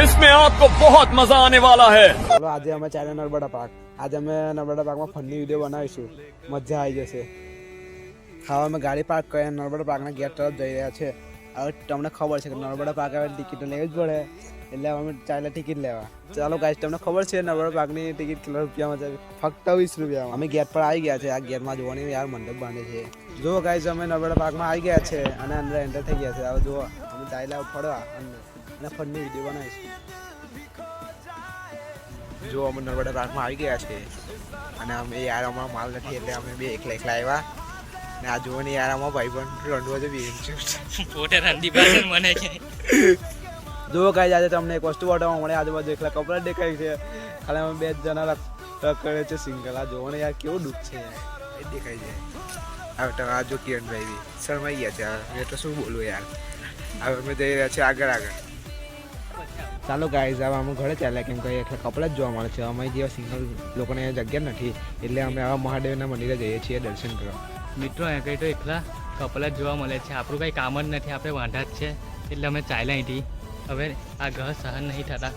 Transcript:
इसमें आपको बहुत मजा आने वाला है। चलो आज અમે ચાલે નર્મદા પાર્ક. આજે અમે નર્મદા પાર્કમાં ફનની વિડીયો બનાવીશું. મજા આવી જશે. હા અમે ગાડી પાર્ક કરીને નર્મદા પાર્કના ગેટ તરફ જઈ રહ્યા છે. હવે તમને ખબર છે કે નર્મદા પાર્ક આવે ટિકિટ લેવી જ પડે, એટલે અમે ચાલે ટિકિટ લેવા. ચાલો ગાઈસ, તમને ખબર છે નર્મદા પાર્કની ટિકિટ કેટલા રૂપિયામાં છે? ફક્ત 20 રૂપિયામાં. અમે ગેટ પર આવી ગયા છે. આ ગેટમાં જોવાની યાર મંડપ બાંધે છે. જો ગાઈસ, અમે નર્મદા પાર્કમાં આવી ગયા છે અને અંદર એન્ટર થઈ ગયા છે. હવે જુઓ, અમે ચાલ્યા ફરવા અંદર અને ફનની વિડીયો બનાવીશું. જો અમે નર્મદા પાર્કમાં આવી ગયા છે અને અમે યાર અમારો માલ નથી એટલે અમે બે એકલા આવ્યા. ને આ જુઓ ને યાર, અમારો ભાઈબંધ રંડવા છે મને છે. જુઓ ગાઈસ, આજે તમને એક વસ્તુ બતાવવા મળે. આજુબાજુ એકલા કપડા દેખાય છે, ખાલી અમે 2 જણા કરે છે સિંગલ. આ જુઓ ને યાર, કેવું દુઃખ છે યાર, એ દેખાય છે. હવે તમે આ જો કિરણભાઈ બી શરમાઈ ગયા છે. હવે તો શું બોલું યાર. હવે અમે જઈ રહ્યા છીએ આગળ. ચાલો ગાઈઝ, હવે અમે ઘરે ચાલ્યા, કેમ કે એટલે કપડાં જ જોવા મળે છે. અમારી જેવા સિંગલ લોકોને જગ્યા નથી, એટલે અમે આવા મહાદેવના મંદિરે જઈએ છીએ દર્શન કરવા. મિત્રો અહીં કંઈ તો એકલા કપડાં જ જોવા મળે છે. આપણું કંઈ કામ જ નથી, આપણે વાંઢા જ છે, એટલે અમે ચાલ્યા અહીંથી. હવે આ ઘર સહન નહીં થતા,